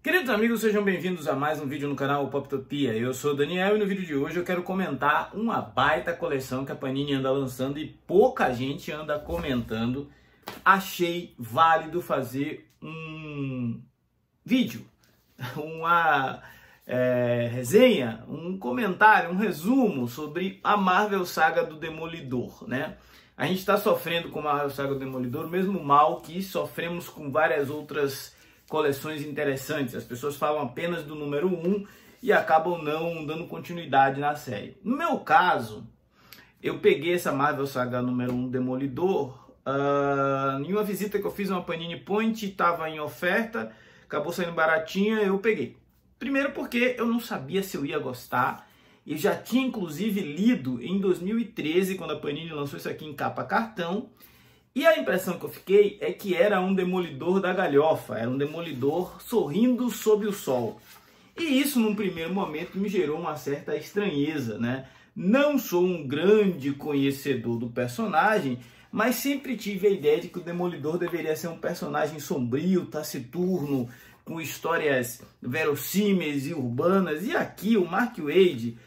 Queridos amigos, sejam bem-vindos a mais um vídeo no canal Poptopia. Eu sou o Daniel e no vídeo de hoje eu quero comentar uma baita coleção que a Panini anda lançando e pouca gente anda comentando. Achei válido fazer um vídeo, uma resenha, um comentário, um resumo sobre a Marvel Saga do Demolidor, né? A gente está sofrendo com a Marvel Saga do Demolidor o mesmo mal que sofremos com várias outras coleções interessantes. As pessoas falam apenas do número 1 e acabam não dando continuidade na série. No meu caso, eu peguei essa Marvel Saga número 1 Demolidor em uma visita que eu fiz a uma Panini Point, estava em oferta, acabou saindo baratinha, eu peguei. Primeiro porque eu não sabia se eu ia gostar. Eu já tinha inclusive lido em 2013, quando a Panini lançou isso aqui em capa cartão. E a impressão que eu fiquei é que era um Demolidor da galhofa, era um Demolidor sorrindo sob o sol. E isso, num primeiro momento, me gerou uma certa estranheza, né? Não sou um grande conhecedor do personagem, mas sempre tive a ideia de que o Demolidor deveria ser um personagem sombrio, taciturno, com histórias verossímeis e urbanas. E aqui o Mark Waid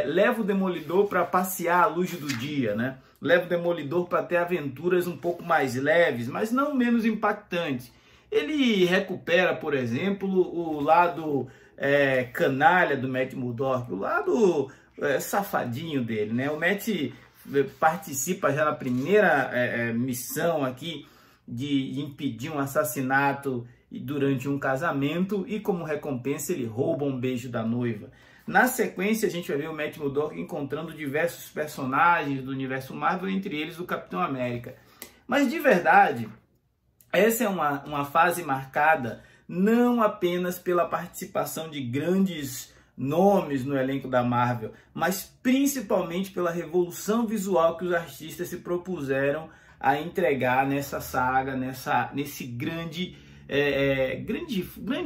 leva o Demolidor para passear à luz do dia, né? Leva o Demolidor para ter aventuras um pouco mais leves, mas não menos impactantes. Ele recupera, por exemplo, o lado canalha do Matt Murdock, o lado safadinho dele, né? O Matt participa já na primeira missão aqui de impedir um assassinato durante um casamento e, como recompensa, ele rouba um beijo da noiva. Na sequência, a gente vai ver o Matt Murdock encontrando diversos personagens do universo Marvel, entre eles o Capitão América. Mas, de verdade, essa é uma fase marcada não apenas pela participação de grandes nomes no elenco da Marvel, mas principalmente pela revolução visual que os artistas se propuseram a entregar nessa saga, nesse grande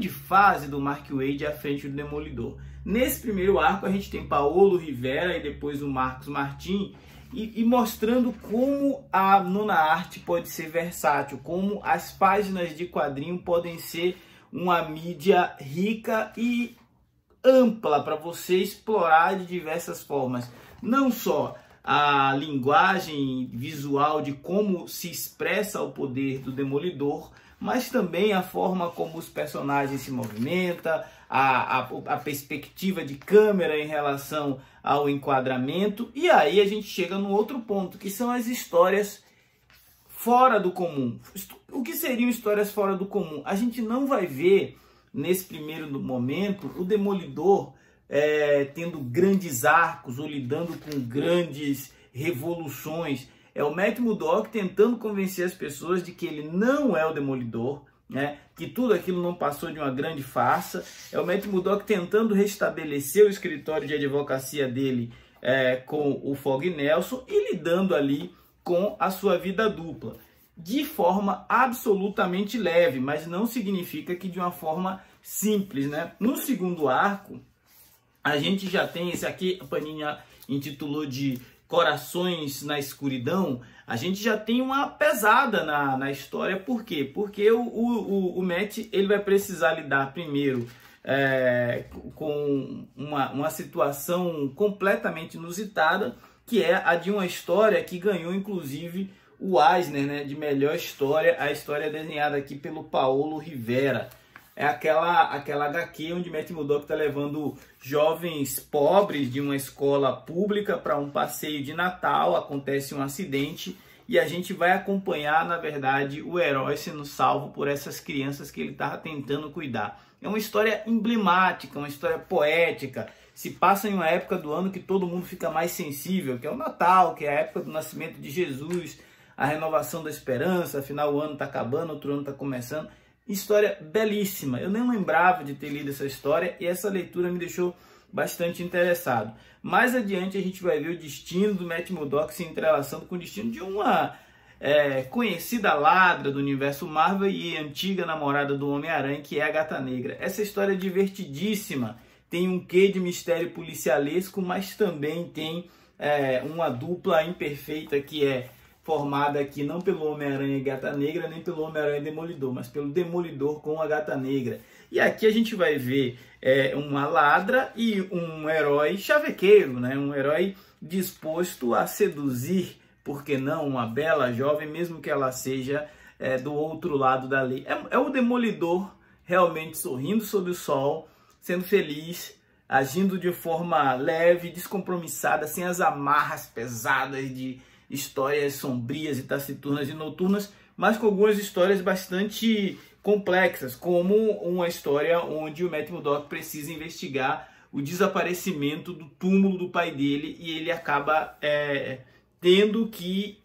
fase do Mark Waid à frente do Demolidor. Nesse primeiro arco a gente tem Paolo Rivera e depois o Marcos Martin e mostrando como a nona arte pode ser versátil, como as páginas de quadrinho podem ser uma mídia rica e ampla para você explorar de diversas formas. Não só a linguagem visual de como se expressa o poder do Demolidor, mas também a forma como os personagens se movimentam, a perspectiva de câmera em relação ao enquadramento. E aí a gente chega num outro ponto, que são as histórias fora do comum. O que seriam histórias fora do comum? A gente não vai ver, nesse primeiro momento, o Demolidor tendo grandes arcos ou lidando com grandes revoluções. É o Matt Murdock tentando convencer as pessoas de que ele não é o Demolidor, né? Que tudo aquilo não passou de uma grande farsa. É o Matt Murdock tentando restabelecer o escritório de advocacia dele com o Fog Nelson e lidando ali com a sua vida dupla. De forma absolutamente leve, mas não significa que de uma forma simples, né? No segundo arco, a gente já tem esse aqui, a Panini intitulou de Corações na Escuridão. A gente já tem uma pesada na história. Por quê? Porque o Matt ele vai precisar lidar primeiro com uma situação completamente inusitada, que é a de uma história que ganhou inclusive o Eisner, né, de melhor história, a história desenhada aqui pelo Paolo Rivera. É aquela HQ onde Matt Murdock está levando jovens pobres de uma escola pública para um passeio de Natal, acontece um acidente e a gente vai acompanhar, na verdade, o herói sendo salvo por essas crianças que ele estava tentando cuidar. É uma história emblemática, uma história poética, se passa em uma época do ano que todo mundo fica mais sensível, que é o Natal, que é a época do nascimento de Jesus, a renovação da esperança, afinal o ano está acabando, outro ano está começando. História belíssima, eu nem lembrava de ter lido essa história e essa leitura me deixou bastante interessado. Mais adiante a gente vai ver o destino do Matt Murdock se entrelaçando com o destino de uma conhecida ladra do universo Marvel e antiga namorada do Homem-Aranha, que é a Gata Negra. Essa história é divertidíssima, tem um quê de mistério policialesco, mas também tem uma dupla imperfeita que é formada aqui não pelo Homem-Aranha e Gata Negra, nem pelo Homem-Aranha e Demolidor, mas pelo Demolidor com a Gata Negra. E aqui a gente vai ver uma ladra e um herói chavequeiro, né? Um herói disposto a seduzir, por que não, uma bela jovem, mesmo que ela seja do outro lado da lei. É o Demolidor realmente sorrindo sob o sol, sendo feliz, agindo de forma leve, descompromissada, sem as amarras pesadas de histórias sombrias e taciturnas e noturnas, mas com algumas histórias bastante complexas, como uma história onde o Matt Murdock precisa investigar o desaparecimento do túmulo do pai dele e ele acaba tendo que,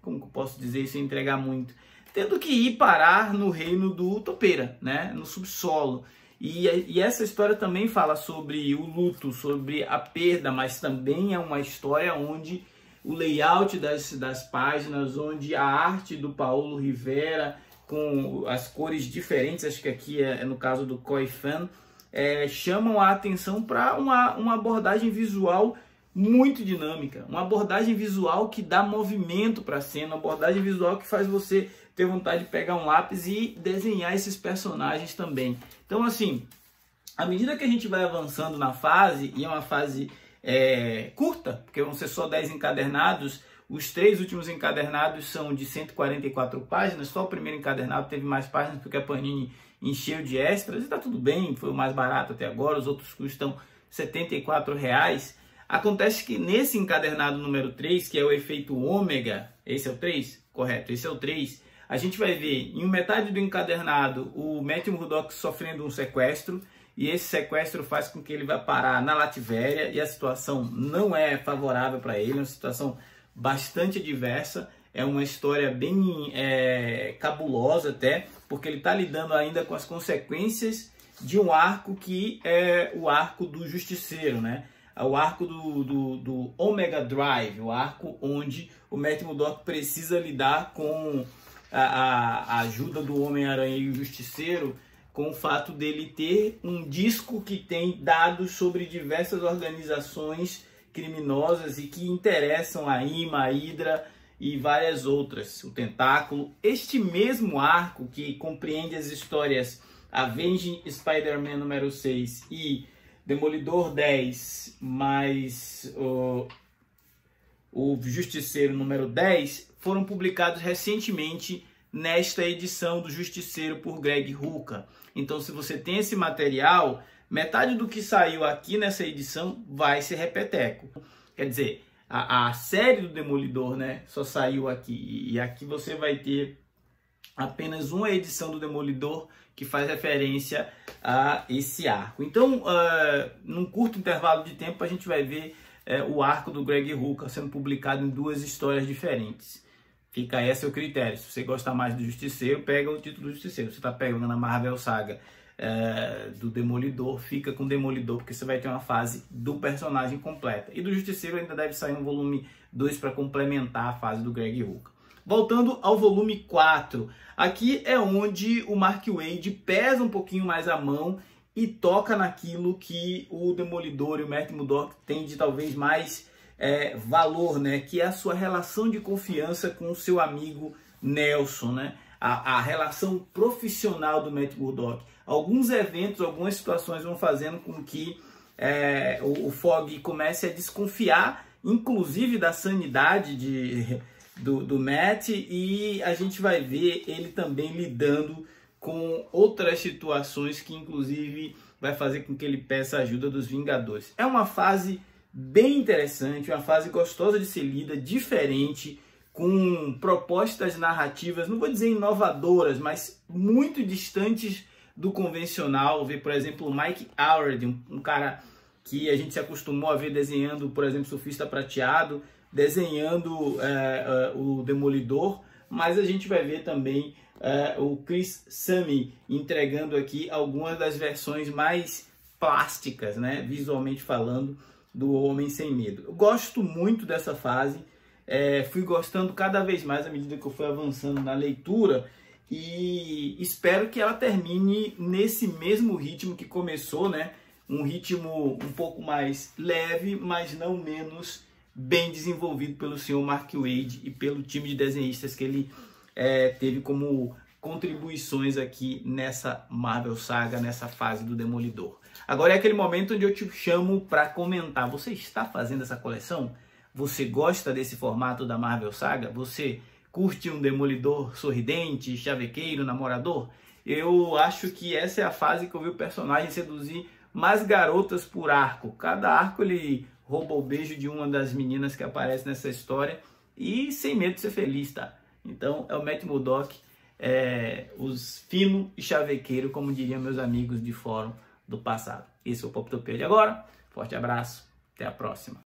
como que eu posso dizer isso sem entregar muito, tendo que ir parar no reino do Topeira, né, no subsolo. E essa história também fala sobre o luto, sobre a perda, mas também é uma história onde o layout das páginas, onde a arte do Paulo Rivera, com as cores diferentes, acho que aqui é no caso do Khoi Pham, chamam a atenção para uma abordagem visual muito dinâmica, uma abordagem visual que dá movimento para a cena, uma abordagem visual que faz você ter vontade de pegar um lápis e desenhar esses personagens também. Então, assim, à medida que a gente vai avançando na fase, e é uma fase curta, porque vão ser só 10 encadernados, os 3 últimos encadernados são de 144 páginas, só o primeiro encadernado teve mais páginas porque a Panini encheu de extras, e tá tudo bem, foi o mais barato até agora, os outros custam R$ 74. Acontece que nesse encadernado número 3, que é o efeito ômega, esse é o 3? Correto, esse é o 3, a gente vai ver em metade do encadernado o Matt Murdock sofrendo um sequestro, e esse sequestro faz com que ele vá parar na Lativéria, e a situação não é favorável para ele, é uma situação bastante adversa, é uma história bem cabulosa até, porque ele está lidando ainda com as consequências de um arco que é o arco do Justiceiro, né? O arco do Omega Drive, o arco onde o Matt Murdock precisa lidar com a ajuda do Homem-Aranha e o Justiceiro, com o fato dele ter um disco que tem dados sobre diversas organizações criminosas e que interessam a IMA, a Hydra e várias outras, o Tentáculo. Este mesmo arco que compreende as histórias Avenging Spider-Man número 6 e Demolidor 10 mais o Justiceiro número 10 foram publicados recentemente nesta edição do Justiceiro por Greg Rucka. Então, se você tem esse material, metade do que saiu aqui nessa edição vai ser repeteco. Quer dizer, a série do Demolidor, né, só saiu aqui. E aqui você vai ter apenas uma edição do Demolidor que faz referência a esse arco. Então, num curto intervalo de tempo, a gente vai ver o arco do Greg Rucka sendo publicado em 2 histórias diferentes. Fica aí a seu critério. Se você gostar mais do Justiceiro, pega o título do Justiceiro. Se você está pegando a Marvel Saga do Demolidor, fica com o Demolidor, porque você vai ter uma fase do personagem completa. E do Justiceiro ainda deve sair um volume 2 para complementar a fase do Greg Rucka. Voltando ao volume 4, aqui é onde o Mark Waid pesa um pouquinho mais a mão e toca naquilo que o Demolidor e o Matt Murdock têm de talvez mais valor, né? Que é a sua relação de confiança com o seu amigo Nelson, né? A relação profissional do Matt Murdock. Alguns eventos, algumas situações vão fazendo com que o Fogg comece a desconfiar, inclusive da sanidade do Matt, e a gente vai ver ele também lidando com outras situações que inclusive vai fazer com que ele peça a ajuda dos Vingadores. É uma fase bem interessante, uma fase gostosa de ser lida, diferente, com propostas narrativas, não vou dizer inovadoras, mas muito distantes do convencional. Ver, por exemplo, o Mike Allred, um cara que a gente se acostumou a ver desenhando, por exemplo, Surfista Prateado, desenhando o Demolidor, mas a gente vai ver também o Chris Samnee entregando aqui algumas das versões mais plásticas, né, visualmente falando, do Homem Sem Medo. Eu gosto muito dessa fase, fui gostando cada vez mais à medida que eu fui avançando na leitura, e espero que ela termine nesse mesmo ritmo que começou, né, um ritmo um pouco mais leve, mas não menos bem desenvolvido pelo senhor Mark Waid e pelo time de desenhistas que ele teve como contribuições aqui nessa Marvel Saga, nessa fase do Demolidor. Agora é aquele momento onde eu te chamo para comentar. Você está fazendo essa coleção? Você gosta desse formato da Marvel Saga? Você curte um Demolidor sorridente, chavequeiro, namorador? Eu acho que essa é a fase que eu vi o personagem seduzir mais garotas por arco. Cada arco ele rouba o beijo de uma das meninas que aparece nessa história e sem medo de ser feliz, tá? Então é o Matt Murdock, os fino e chavequeiro, como diriam meus amigos de fórum do passado. Esse é o Poptopia de agora. Forte abraço, até a próxima.